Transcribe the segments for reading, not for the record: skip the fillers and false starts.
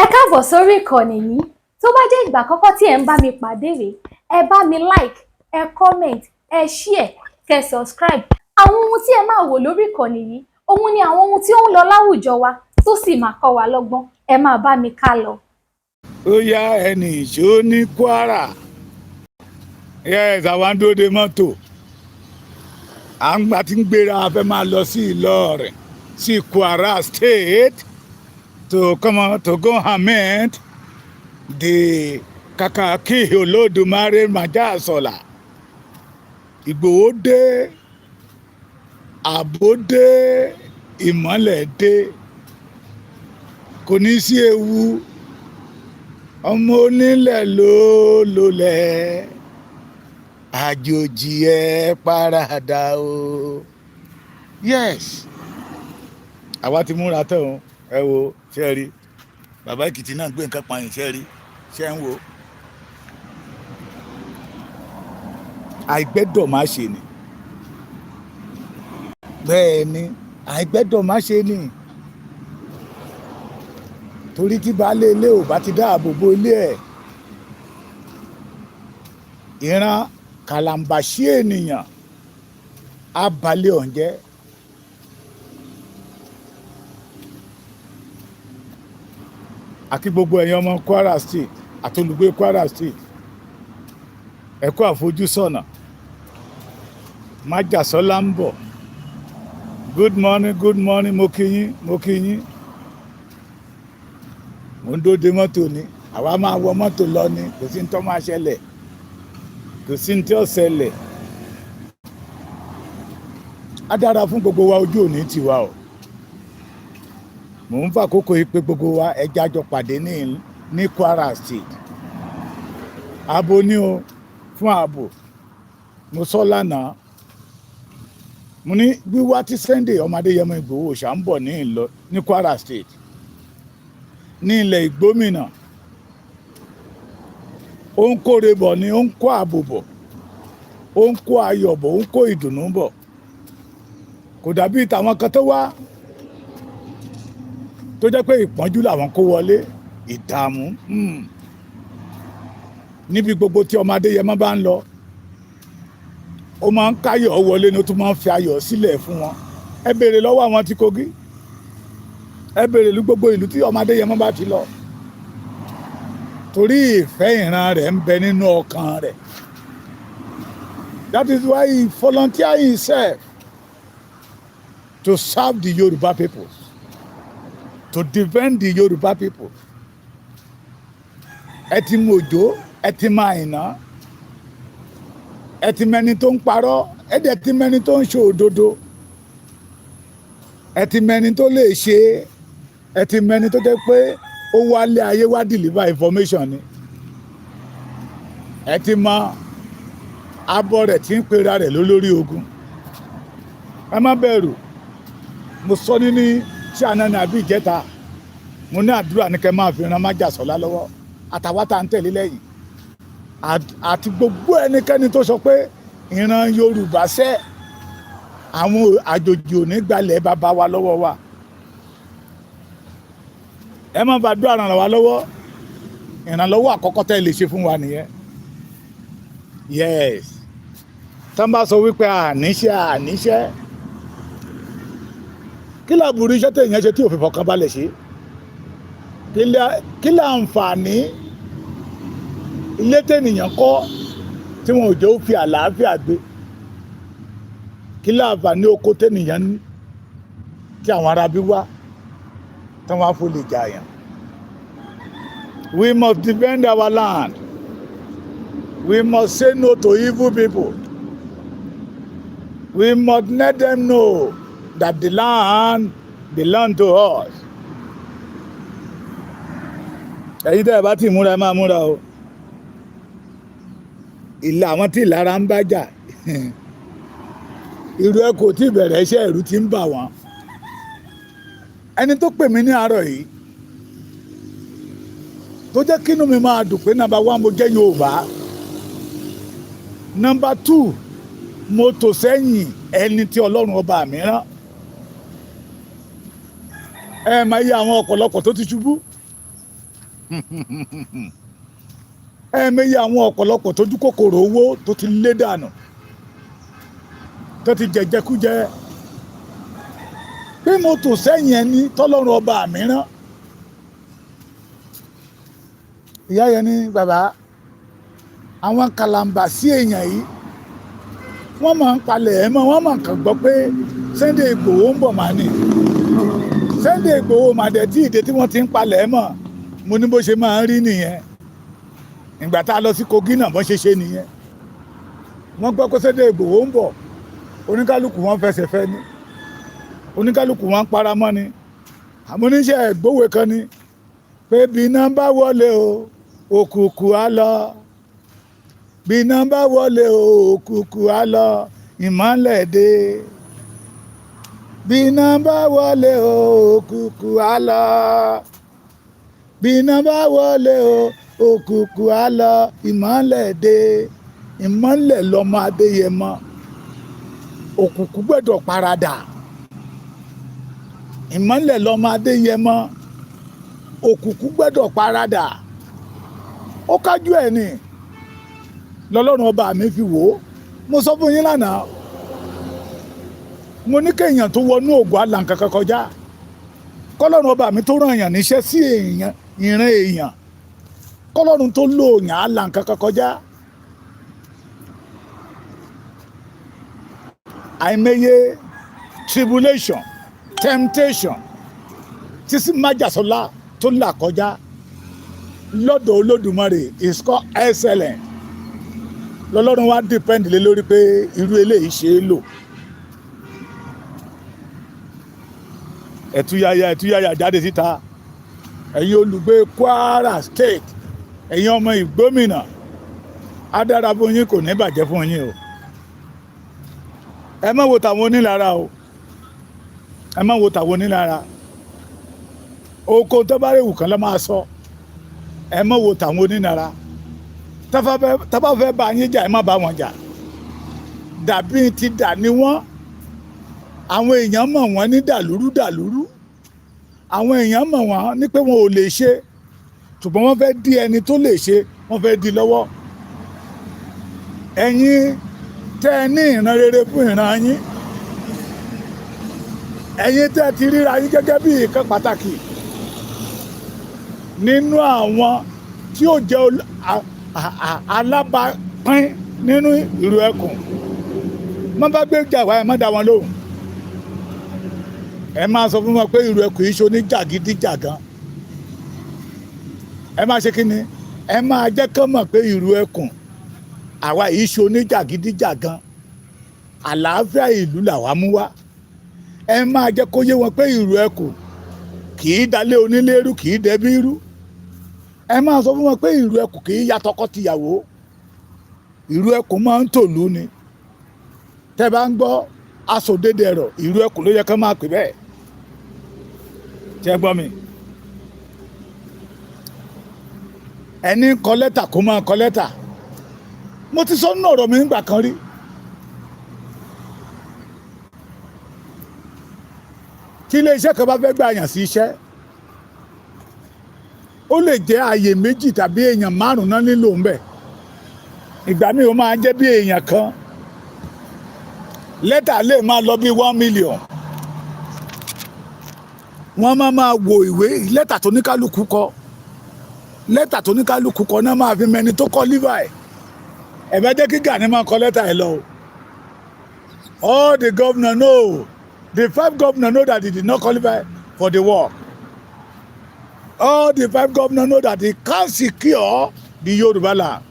Ẹ káàbọ̀ sórí ìkànnì yìí. Tó bá jẹ́ ìgbà àkọ́kọ́ tí ẹ ń bá mi pàdé rèé, ẹ bá mi like, ẹ comment, ẹ share, kẹ́ subscribe. Àwọn ohun tí ẹ máa wò lórí ìkànnì yìí, òun ni àwọn ohun tí ó ń lọ láwùjọ wa tó sì máa kọ́ wa lọ́gbọ́n. Ẹ máa bá mi ká lọ. Ó yá ẹni ìṣó ní Kwara. Yes, àwa ń dúró de mọ́tò. À ń gbà tí ń gbéra a fẹ́ máa lọ sí Ìlọrin, sí Kwara State to come on to go amend the kaakiri Olódùmarè Májàsọ́lá. Ìgbòho dé, ààbò dé, ìmọ́lẹ̀ dé. Kò ní sí ewu. Ọmọ onílẹ̀ ló lólẹ̀, àjòjì ẹ paradà o. Yes, àwa ti múra tán o. Ẹ wo ṣé ẹ rí bàbá Èkìtì náà gbé nǹkan pààyàn, ṣé ẹ rí, ṣé ẹ ń wo. Àìgbẹ́dọ̀ má ṣe ni, bẹ́ẹ̀ ni àìgbẹ́dọ̀ má ṣe ni, torí tí baálé ilé ò bá ti dáàbò bo ilé ẹ̀, ìran kàlàǹbàṣí ènìyàn á balẹ̀ ọ̀hún jẹ́. Àti gbogbo ẹ̀yin ọmọ Kwara State àti olùgbé Kwara State, ẹ kú àfojúsọ́nà. Májàsọ́lá ń bọ̀. Good morning, mo kí yín, mo kí yín. Mo ń dóde mọ́tò ni, àwa máa wọ mọ́tò lọ ni, kò sí ní tó máa ṣẹlẹ̀, kò sí ní tí ó ṣẹlẹ̀. Á dára fún gbogbo wa, ojú òní tiwa o. Mò ń fàkókò yìí pé gbogbo wa ẹja jọ pàdé ní Kwara State. Ààbò ni o, fún ààbò. Mo sọ lánàá, mo ní wíwá tí Sunday Ọmọdéyẹmọ Igboho ṣà ń bọ̀ ní Kwara State, ní ilẹ̀ ìgbómìnà. Ó ń kóre bọ̀ ni, ó ń kó ààbò bọ̀, ó ń kó ayọ̀ bọ̀, ó ń kó ìdùnnú bọ̀. Kò dàbí tàwọn kan tó wá tó jẹ́ pé ìpọ́njú làwọn kó wọlé, ìdààmú. Níbi gbogbo tí Ọmọdéyẹmọ bá ń lọ, ó máa ń káyọ̀ wọlé ní ó tún máa ń fi ayọ̀ sílẹ̀ fún wọn. Ẹ béèrè lọ́wọ́ àwọn tí Kogi, ẹ béèrè ní gbogbo ìlú tí Ọmọdéyẹmọ bá ti lọ, torí ìfẹ́ ìran rẹ̀ ń bẹ nínú ọkàn rẹ̀. That is why he volunteered himself to serve the Yoruba people, to defend the Yoruba people. Ẹ ti mọ Òjó, ẹ ti mọ Àìná, ẹ ti mẹni tó ń parọ́, ẹ dẹ̀ ti mẹni tó ń ṣe òdodo, ẹ ti mẹni tó lè ṣe, ẹ ti mẹni tó jẹ́ pé ó wálé ayé wá deliver information ni. Ẹ ti mọ abọ́ rẹ̀ tí ń pera rẹ̀ lólórí ogun. Ẹ má bẹ̀rù. Mo sọ ní tí àná ní àbí ìjẹta, mo ní àdúrà ní kẹ́ máa fi ran Májàsọ́lá lọ́wọ́ àtàwọn tá à ń tẹ̀lé lẹ́yìn, àti gbogbo ẹnikẹ́ni tó sọ pé ìran Yorùbá ṣẹ́ àwọn àjòjì ò ní gbalẹ̀ bàbá wa lọ́wọ́ wa. Ẹ má bá àdúrà ràn wá lọ́wọ́. Ìrànlọ́wọ́ àkọ́kọ́ tẹ́ lè ṣe fún wa nìyẹn. Yes, tán bá sọ wípé àníṣẹ́, kí làbùrú iṣẹ́ tẹ̀yìn ṣe tí ò fi fọkàn balẹ̀ ṣe? Kí láǹfààní ilé tẹ̀nìyàn kọ́ tí wọn ò jẹ́ ó fi àlàáfíà gbé? Kí láǹfààní oko tẹ̀nìyàn ní tí àwọn arábí wá tán wá fún lè jàyàn? We must defend our land. We must say no to evil people. We must let them know that the land belongs to us. Ẹ̀yin tẹ́ ẹ bá ti múra ẹ máa múra o. Ìlà àwọn tí ìlara ń bá jà, irú ẹ kò tí bẹ̀rẹ̀ iṣẹ́ ẹ̀rù tí ń bà wọ́n. Ẹni tó pè mí ní àárọ̀ yìí, tó jẹ́ kínú mi máa dùn pé number 1 mo jẹ́ Yorùbá, number 2 mo tò sẹ́yìn ẹni tí Ọlọ́run ọba mi rán. Ẹ máa yẹ àwọn ọ̀pọ̀lọpọ̀ tó ti ṣubú ẹ̀ẹ̀mẹyẹ àwọn ọ̀pọ̀lọpọ̀ tójú kòkòrò owó tó ti lé dànù tó ti jẹjẹkújẹ bí mo tò sẹ́yìn ẹni tọ́lọ́run ọba mìíràn ìyá yẹn ní bàbá àwọn kàlàmbà sí èèyàn yìí wọ́n máa ń palẹ̀ ẹ̀ mọ́ wọ́n máa kàn gbọ́ pé Sunday Igboho ń bọ̀ máa ní Sunday Igboho màdẹ̀ tí ìdè tí wọ́n ti ń palẹ̀ ẹ̀ mọ́ mo ní bó ṣe máa ń rí nìyẹn ìgbà tá a lọ sí Kogi náà bó ṣe nìyẹn wọ́n gbọ́ pé Sunday Igboho ń bọ̀ oníkálukú wọn fẹsẹ̀ fẹ́ ni oníkálukú wọn paramọ́ ni àmọ́ oníṣẹ́ ìgbòwe kan ni pé bí iná bá wọlé o òkùnkùn á lọ bí iná bá wọlé o òkùnkùn á lọ ìmọ́lẹ̀ dé bí iná bá wọlé o òkùnkùn á lọ bí iná bá wọlé o òkùnkùn á lọ ìmọ́lẹ̀ dé ìmọ́lẹ̀ lọmọ Adéyẹmọ òkùnkùn gbọ́dọ̀ paradà ìmọ́lẹ̀ lọmọ Adéyẹmọ òkùnkùn gbọ́dọ̀ paradà ó kájú ẹ̀ ni lọ́lọ́run ọba mi fi wò ó mo sọ fún yín lánàá mo ní kéèyàn tó wọnú ògùn àlàǹkankan kọjá kọ́lọ́run ọba mi tó ràn èèyàn níṣẹ́ sí èèyàn ìran èèyàn kọ́lọ́run tó lò yàn àlàǹkankan kọjá àìmọye tribulation temptation tí sì májàsọ́lá tó là kọjá lọ́dọ̀ Olódùmarè is called excellent lọ́lọ́run wá depend lé lórí pé irú eléyìí ṣe é lò ẹ̀túyàyà jáde síta ẹ̀yin olùgbé Kwara State ẹ̀yin ọmọ ìgbómìnà á dára fún yín kò ní bàjẹ́ fún yín o ẹ má wo tàwọn onílára o ẹ má wo tàwọn onílára oko tó bá rèwù kan lọ máa sọ ẹ má wo tàwọn onílára tábà fẹ́ bá yín jà ẹ má bá wọn jà dàbí ti dà ní wọ́n àwọn èèyàn mọ̀ wọ́n ní dàlúrú àwọn èèyàn mọ̀ wọ́n ní pé wọn ò lè ṣe ṣùgbọ́n wọ́n fẹ́ dí ẹni tó lè ṣe wọ́n fẹ́ dí lọ́wọ́ ẹ̀yin tẹ́ ẹ ní ìran rere fún ìran yín ẹ̀yin tẹ́ ẹ ti ríra yín gẹ́gẹ́ bí ìkan pàtàkì nínú àwọn tí ó jẹ́ alábàápín nínú Ìrù Ẹkùn má bá gbé jà wá ẹ má dá wọn lóhùn ẹ máa sọ fún wọn pé Ìrù Ẹkùn yìí ṣe oníjàgídíjàgan ẹ máa ṣe kí ni ẹ máa jẹ́ kán mọ̀ pé Ìrù Ẹkùn àwa yìí ṣe oníjàgídíjàgan àlàáfíà ìlú làwa mú wá ẹ máa jẹ́ kó yé wọn pé Ìrù Ẹkùn kì í dalé onílérú kì í dẹbí irú ẹ máa sọ fún wọn pé Ìrù Ẹkùn kì í ya tọkọ-tìyàwó Ìrù Ẹkùn máa ń tòlú ni tẹ́ bá ń gbọ́ asòdédèrò Ìrù Ẹkùn ló yẹ ká máa pè bẹ́ẹ̀ tẹ́ gbọ́ mi ẹni kọ lẹ́tà kó máa kọ lẹ́tà mo ti sọ nínú ọ̀rọ̀ mi nígbà kan rí tí ilé iṣẹ́ kan bá fẹ́ gbà yàn sí iṣẹ́ ó lè jẹ́ ààyè méjì tàbí èèyàn márùn-ún náà nílò ń bẹ̀ ìgbà míì ó máa jẹ́ bí èèyàn kan lẹ́tà lè máa lọ bí 1 million wọ́n máa wo ìwé lẹ́tà tó ní kálukú kọ lẹ́tà tó ní kálukú kọ náà máa fi mẹni tó kọ Levi ẹ̀fẹ́ jẹ́ kí Gani máa kọ lẹ́tà ẹ̀ lọ all the governor know the 5 governors know that he did not qualify for the work all the 5 governors know that he can't secure the Yoruba land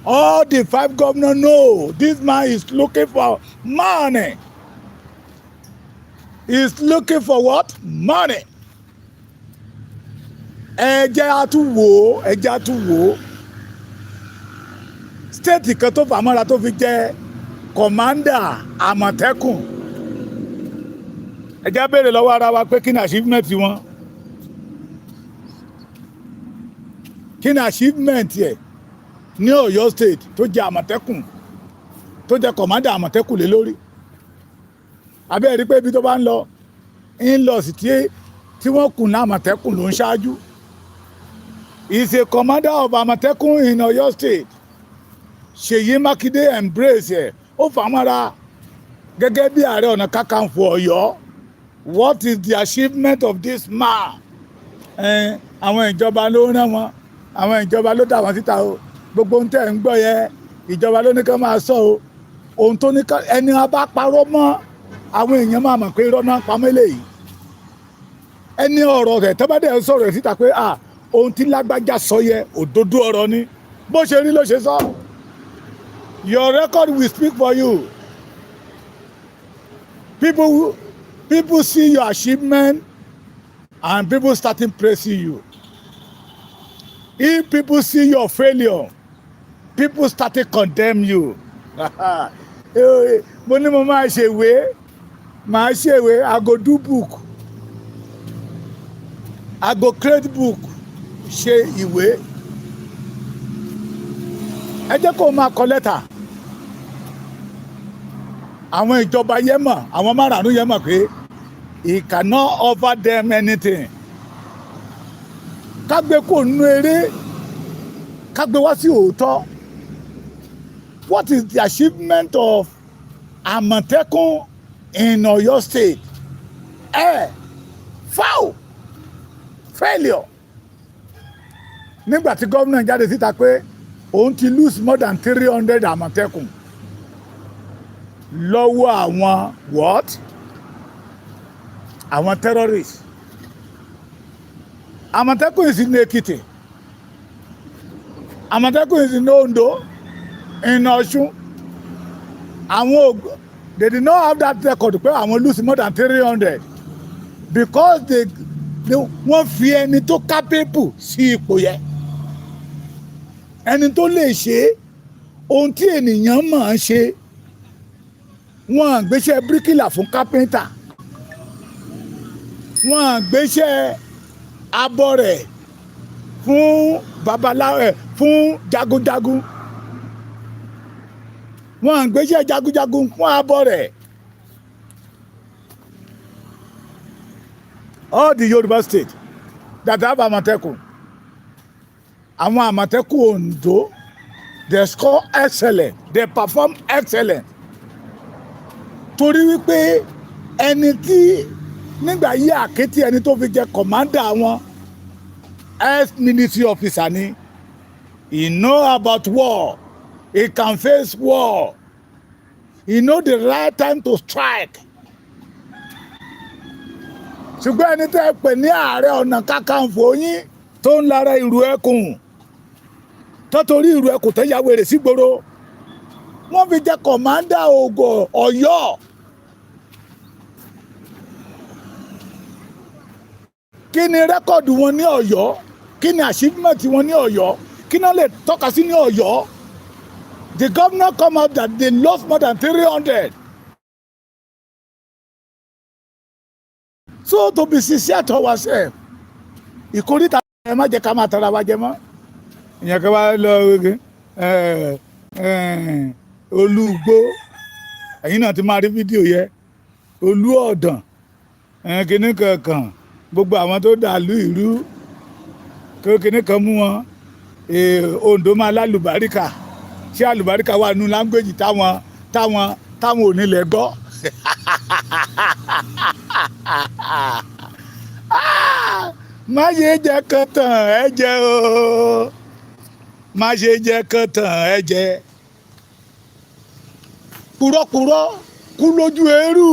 all the 5 governors know this man is looking for money he's looking for what money ẹ jẹ́ àtúwò stéètì kan tó fàmọ́ra tó fi jẹ́ kọ̀mándà àmọ̀tẹ́kùn ẹ jẹ́ béèrè lọ́wọ́ ara wa pé kí ni achievement wọn kí ni achievement ẹ̀ ní Ọ̀yọ́ state tó jẹ́ àmọ̀tẹ́kùn tó jẹ́ kọ̀mándà àmọ̀tẹ́kùn lé lórí abẹ́ẹ̀ rí pé ibi tó bá ń lọ sí tí wọ́n kùn ní àmọ̀tẹ́kùn ló ń ṣáájú is a commander of Amotekun in Oyo State. Seyi Makinde embrace ẹ̀, ó fà á mọ́ra gẹ́gẹ́ bí Ààrẹ Ọ̀nà Kakanfò Ọ̀yọ́. What is the achievement of this man? Àwọn ìjọba ló rán wọn, àwọn ìjọba ló dà wọ́n síta o. Gbogbo ohun tẹ́ ń gbọ́ yẹ ìjọba ló ní ká máa sọ o. Ohun tó ní ká ẹni a bá parọ́ mọ́ àwọn èèyàn máa mọ̀ pé irọ́ náà pamọ́ eléyìí. Ẹni ọ̀rọ̀ rẹ̀ tó bá dẹ̀ sọ̀rọ̀ rẹ̀ síta pé ohun tí lágbájá sọ yẹ òdodo ọ̀rọ̀ ni bó ṣe rí ló ṣe sọ. Your record will speak for you. People see your achievement and people starting praising you. If people see your failure, people starting condemn you. Mo ní mo máa ṣèwé, I go do book, I go create book, ṣe ìwé. Ẹ jẹ́ kó máa kọ lẹ́tà. Àwọn ìjọba yẹn mọ̀, àwọn márààrún yẹn mọ̀ pé he cannot offer them anything. Ká gbé kó nínú eré, ká gbé wá sí òótọ́. What is the achievement of Amotekun in Oyo State? Foul, failure. Nígbà tí gómìnà jáde síta pé òun ti lose more than 300 Amotekun lọ́wọ́ àwọn what? Àwọn terrorists. Amotekun is in Ekiti. Amotekun is in Ondo, in Osun. They did not have that record pé àwọn lose more than 300 because wọ́n fi ẹni tó capable sí ipò yẹn. Ẹni tó lè ṣe ohun tí ènìyàn máa ń ṣe. Wọ́n gbéṣẹ́ bíríkìlà fún kápẹ́ńtà. Wọ́n gbéṣẹ́ abọ́rẹ̀ fún babaláwo fún jagunjagun. Wọ́n gbéṣẹ́ jagunjagun fún abọ́rẹ̀. All the Yoruba state that have Amotekun, àwọn Amotekun Ondo, they score excellent, they perform excellent. Torí wípé ẹni tí nígbà yí àkétí ẹni tó fi jẹ commander wọn ex-military officer ni. He know about war. He can face war. He know the right time to strike. Ṣùgbọ́n ẹni tẹ́ pè ní Ààrẹ Ọ̀nà Kakanfò yín tó ń Laye Iru Ekun tó torí Iru Ekun tẹ́ ya wèrè sígboro. Wọ́n fi jẹ́ commander Ògo Ọ̀yọ́. Kí ni rẹ́kọ̀dù wọn ní Ọ̀yọ́? Kí ni achievement wọn ní Ọ̀yọ́? Kí ni wọ́n lè tọ́ka sí ní Ọ̀yọ́? The governor come out that they lost more than 300. So to be sincere to ourselves, ìkórìtà ẹ má jẹ́ ká máa tara wa jẹ mọ́. Ìyẹn kí wàá lọ Olúgbó. Ẹ̀yin náà ti máa rí fídíò yẹn. Olú ọ̀dàn. Kíní kankan. Gbogbo àwọn tó dàlú ìrú. Kíní kan mú wọn. Ondo máa lálùbáríkà. Ṣé àlùbáríkà wà nínú láńgbèjì táwọn ò nílẹ̀ gbọ́? Má ṣe jẹ́ kán tàn ẹ́ jẹ o. Má ṣe jẹ́ kán tàn ẹ́ jẹ. Purọ́purọ́ kú lójú eérú.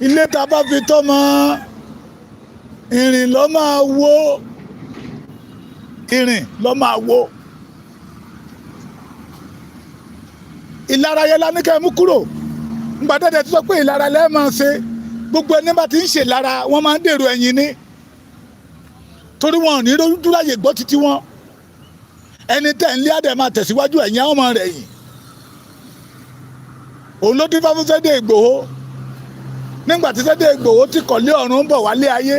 Ilé tá bá fi tọ́mọ ìrìn ló máa wó. Ìrìn ló máa wó. Ìlara yẹn la ní ká mú kúrò. Ngbà dẹ́dẹ́ tó sọ pé ìlara lẹ́ẹ̀ máa ṣe. Gbogbo ẹni bá ti ń ṣe lára wọ́n máa ń dèrò ẹ̀yìn ni. Torí wọn ò ní dúráyè gbọ́ títí wọn. Ẹni tẹ̀ ń lé àdẹ̀ máa tẹ̀síwájú ẹ̀yìn àwọn ọmọ rẹ̀ yìí. Òun ló dín fáfún Sunday Igboho. Nígbà tí Sunday Igboho ti kọ̀lé ọ̀run ń bọ̀ wálé ayé.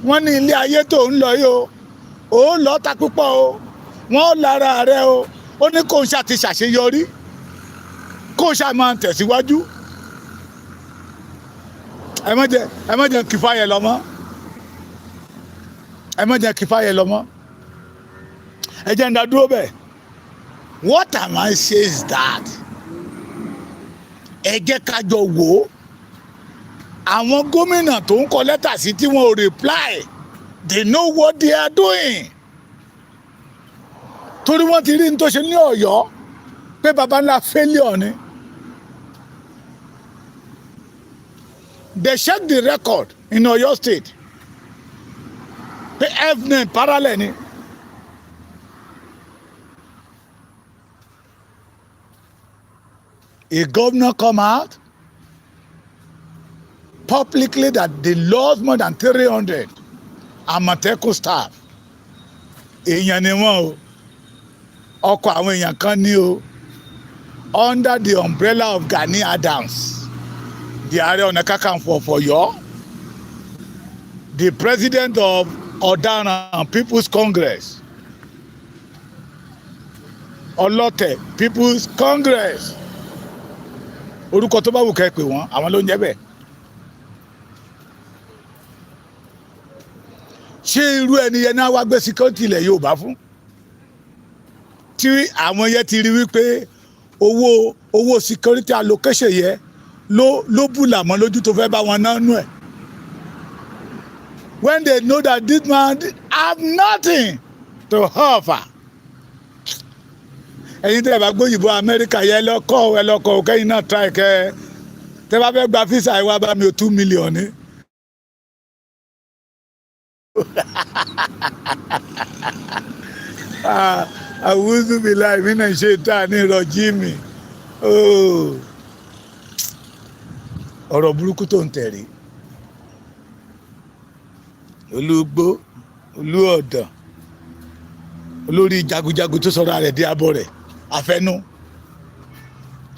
Wọ́n ní ilé ayé tó ń lọ yìí o. Ó lọ ta púpọ̀ o. Wọ́n lára rẹ̀ o. Ó ní kó ń ṣàti ṣàṣeyọrí. Kó ṣá máa tẹ̀síwájú. Ẹ má jẹ́ kí fáyẹ̀ lọ mọ́. ẹ má jẹ́ kí fáyẹ lọ mọ́, ẹ jẹ́ ń dá dúró bẹ́ẹ̀. What am I saying is that ẹ jẹ́ ká jọ wò ó, àwọn gómìnà tó ń kọ lẹ́tà sí tí wọ́n ò reply, they know what they are doing. Torí wọ́n ti rí ní tó ṣe ní Ọ̀yọ́ pé baba ńlá failure ni. They check the record in Oyo State pé F9 parallel ni. A governor come out publicly that they lost more than 300 Àmọ̀tẹ́kùn staff. Èèyàn ni wọ́n o, ọkọ̀ àwọn èèyàn kan ní o, under the umbrella of Gani Adams, the Ààrẹ Ọ̀nà Kakanfò for Ọ̀yọ́, the president of Ọ̀daràn People's Congress, Ọlọ́tẹ̀ People's Congress, orúkọ tó bá wù kẹ́ pè wọ́n, àwọn ló ń jẹ́ bẹ́ẹ̀. Ṣé irú ẹni yẹn náà wá gbé security ilẹ̀ Yorùbá fún? Tí àwọn yẹn ti rí wípé owó security allocation yẹn ló bùlà mọ́ lójú tó fẹ́ bá wọn náà nú ẹ̀. When they know that this man have nothing to offer. Ẹ̀yin tẹ́ ẹ bá gbóyìnbó Amẹ́ríkà yẹn lọ́kọ̀ kẹ́yìn náà try kẹ́ tẹ́ bá fẹ́ gba visa ẹ wá bá mi o 2 million ní. Àwùjọ mi láì mí náà ṣe tá a ní ìrọ̀jí mi. Ọ̀rọ̀ burúkú tó ń tẹ̀rí. Olúgbó, olú ọ̀dàn, olórí jagunjagun tó sọ̀rọ̀ rẹ̀ di abọ́ rẹ̀, àfẹnú.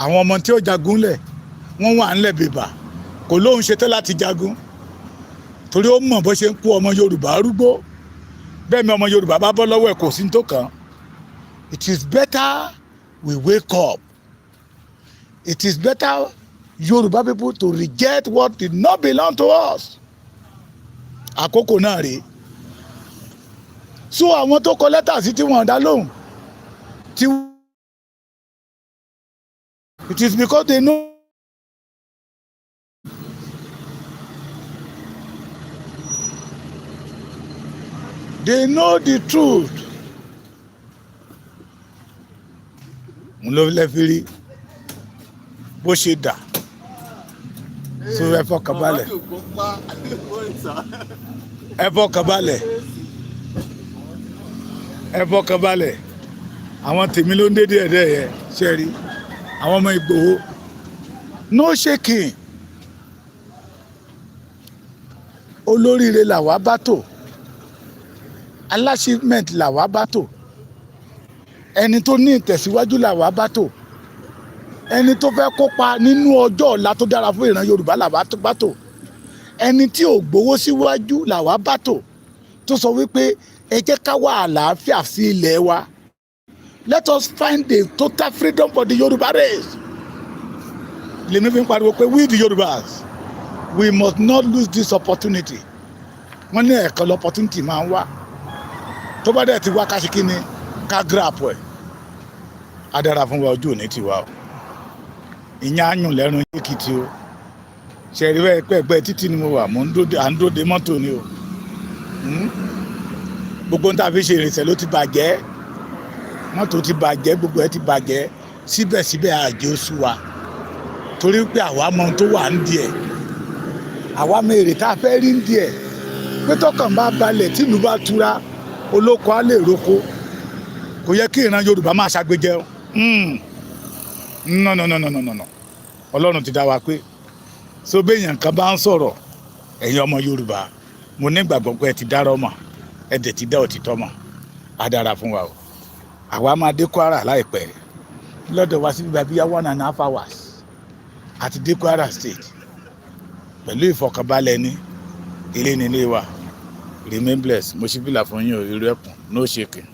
Àwọn ọmọ tí ó jagun lẹ̀, wọ́n wà ńlẹ̀ bèbà, kò lóhun ṣetán láti jagun. Torí ó mọ̀ bó ṣe ń kó ọmọ Yorùbá arúgbó. Bẹ́ẹ̀ ni ọmọ Yorùbá bá bọ́ lọ́wọ́ ẹ̀ kò sí tó kàn. It is better we wake up. It is better Yoruba people to reject what did not belong to us. Àkókò náà rèé. So àwọn tó kọ lẹ́tà sí tí wọ́n dá lóhùn. It is because they know. They know the truth. Mo ló lẹ́fi rí bó ṣe dà. So ẹ fọkàn balẹ̀. Ẹ fọkàn balẹ̀. Ẹ fọkàn balẹ̀. Àwọn tèmi ló ń dédé ẹ̀dẹ́ yẹn ṣe rí. Àwọn ọmọ Ìgbòho. No shaking. Olóríire làwa bá tò. Achievement làwa bá tò. Ẹni tó ní ìtẹ̀síwájú làwa bá tò. Ẹni tó fẹ́ kópa nínú ọjọ́ ọ̀la tó dára fún ìran Yorùbá làwa bá tò. Ẹni tí ò gbowó síwájú làwa bá tò. Tó sọ wípé ẹ jẹ́ ká wá àlàáfíà sí ilẹ̀ wa. Let us find the total freedom for the Yoruba race. Lèmi fi ń pariwo pé we the Yorubas, we must not lose this opportunity. Wọ́n ní ẹ̀kan opportunity máa ń wá. Tó bá dẹ̀ ti wá ká ṣe kí ni ká grab ẹ̀. Á dára fún wa, ojú òní ti wá o. Ìyẹn á yùn lẹ́rùn Èkìtì o. Ṣe rí bẹ́ẹ̀ pẹ́ẹ́pẹ́ títí ni mo wà, à ń dóde mọ́tò ni o. Gbogbo nta fi ṣe ìrìnsẹ̀ ló ti bàjẹ́. Mọ́tò ti bàjẹ́, gbogbo ẹ̀ ti bàjẹ́. Síbẹ̀síbẹ̀ àjẹ́ oṣù wa. Torí pé àwa mọ ohun tó wà ń díẹ̀. Àwa mọ èrè tá a fẹ́ rí ń díẹ̀. Pé tọkàn bá balẹ̀ tí ìlú bá tura, olóko á lè roko. Kò yẹ kí ìran Yorùbá máa ṣàgbéjẹ o. No. Ọlọ́run ti dá wa pé so béèyàn kan bá ń sọ̀rọ̀ ẹ̀yin ọmọ Yorùbá, mo ní ìgbàgbọ́ pé ẹ ti dárọ́ mọ̀, ẹ dẹ̀ ti dá òtítọ́ mọ̀. Á dára fún wa o. Àwa máa dé Kwara láìpẹ́. Lọ́dọ̀ wa síbi bíi 1.5 hours àti dé Kwara State. Pẹ̀lú ìfọkànbalẹ̀ ní ilé nílé wa. Remain blessed. Mo ṣí fìlà fún yín o, Iru Ekun, no shaking.